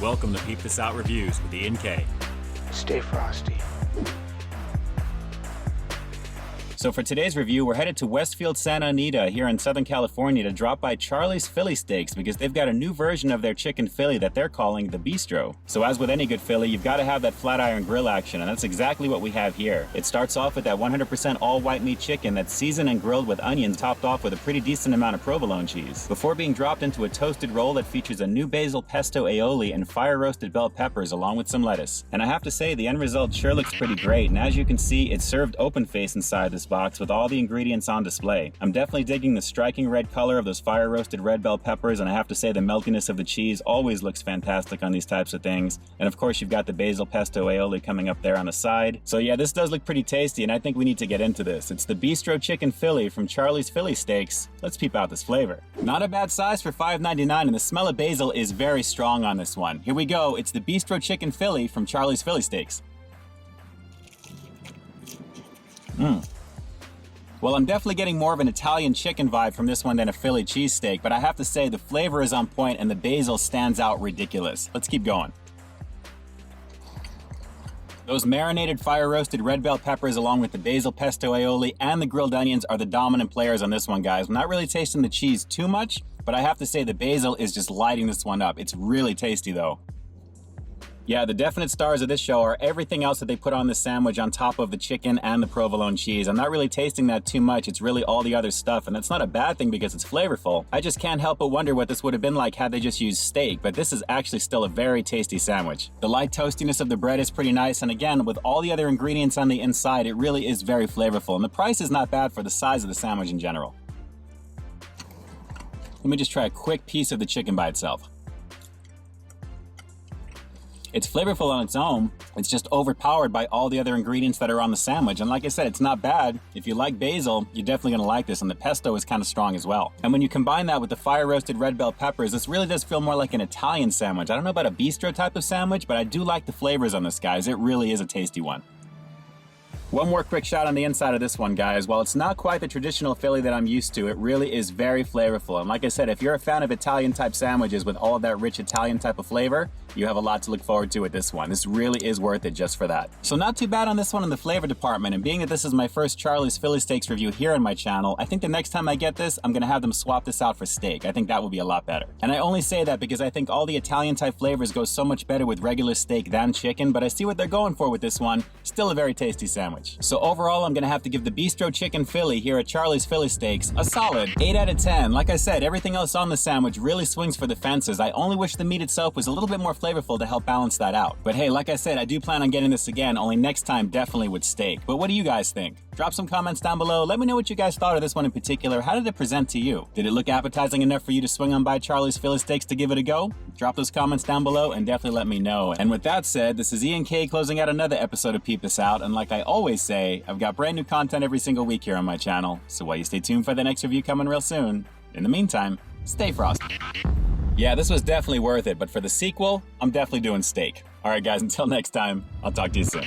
Welcome to Peep This Out Reviews with Ian K. Stay frosty. So for today's review, we're headed to Westfield Santa Anita here in Southern California to drop by Charley's Philly Steaks because they've got a new version of their chicken Philly that they're calling the Bistro. So as with any good Philly, you've got to have that flat iron grill action, and that's exactly what we have here. It starts off with that 100% all white meat chicken that's seasoned and grilled with onions, topped off with a pretty decent amount of provolone cheese, before being dropped into a toasted roll that features a new basil pesto aioli and fire roasted bell peppers along with some lettuce. And I have to say, the end result sure looks pretty great, and as you can see, it's served open face inside this box with all the ingredients on display. I'm definitely digging the striking red color of those fire roasted red bell peppers, and I have to say the meltiness of the cheese always looks fantastic on these types of things. And of course you've got the basil pesto aioli coming up there on the side. So yeah, this does look pretty tasty, and I think we need to get into this. It's the Bistro Chicken Philly from Charley's Philly Steaks. Let's peep out this flavor. Not a bad size for $5.99, and the smell of basil is very strong on this one. Here we go, it's the Bistro Chicken Philly from Charley's Philly Steaks. Well, I'm definitely getting more of an Italian chicken vibe from this one than a Philly cheesesteak, but I have to say the flavor is on point and the basil stands out ridiculous. Let's keep going. Those marinated fire-roasted red bell peppers along with the basil pesto aioli and the grilled onions are the dominant players on this one, guys. I'm not really tasting the cheese too much, but I have to say the basil is just lighting this one up. It's really tasty though. Yeah, the definite stars of this show are everything else that they put on this sandwich on top of the chicken and the provolone cheese. I'm not really tasting that too much. It's really all the other stuff, and that's not a bad thing because it's flavorful. I just can't help but wonder what this would have been like had they just used steak, but this is actually still a very tasty sandwich. The light toastiness of the bread is pretty nice, and again, with all the other ingredients on the inside, it really is very flavorful, and the price is not bad for the size of the sandwich in general. Let me just try a quick piece of the chicken by itself. It's flavorful on its own, it's just overpowered by all the other ingredients that are on the sandwich, and like I said, it's not bad. If you like basil, you're definitely gonna like this, and the pesto is kind of strong as well. And when you combine that with the fire-roasted red bell peppers, this really does feel more like an Italian sandwich. I don't know about a bistro type of sandwich, but I do like the flavors on this, guys. It really is a tasty one. One more quick shot on the inside of this one, guys. While it's not quite the traditional Philly that I'm used to, it really is very flavorful. And like I said, if you're a fan of Italian type sandwiches with all of that rich Italian type of flavor, you have a lot to look forward to with this one. This really is worth it just for that. So not too bad on this one in the flavor department, and being that this is my first Charley's Philly Steaks review here on my channel, I think the next time I get this, I'm gonna have them swap this out for steak. I think that will be a lot better. And I only say that because I think all the Italian type flavors go so much better with regular steak than chicken, but I see what they're going for with this one. Still a very tasty sandwich. So overall, I'm gonna have to give the Bistro Chicken Philly here at Charley's Philly Steaks a solid 8 out of 10. Like I said, everything else on the sandwich really swings for the fences. I only wish the meat itself was a little bit more flavorful to help balance that out. But hey, like I said, I do plan on getting this again, only next time definitely with steak. But what do you guys think? Drop some comments down below. Let me know what you guys thought of this one in particular. How did it present to you? Did it look appetizing enough for you to swing on by Charley's Philly Steaks to give it a go? Drop those comments down below and definitely let me know. And with that said, this is Ian K closing out another episode of Peep This Out. And like I always say, I've got brand new content every single week here on my channel. So while you stay tuned for the next review coming real soon, in the meantime, stay frosty. Yeah, this was definitely worth it, but for the sequel, I'm definitely doing steak. All right, guys, until next time, I'll talk to you soon.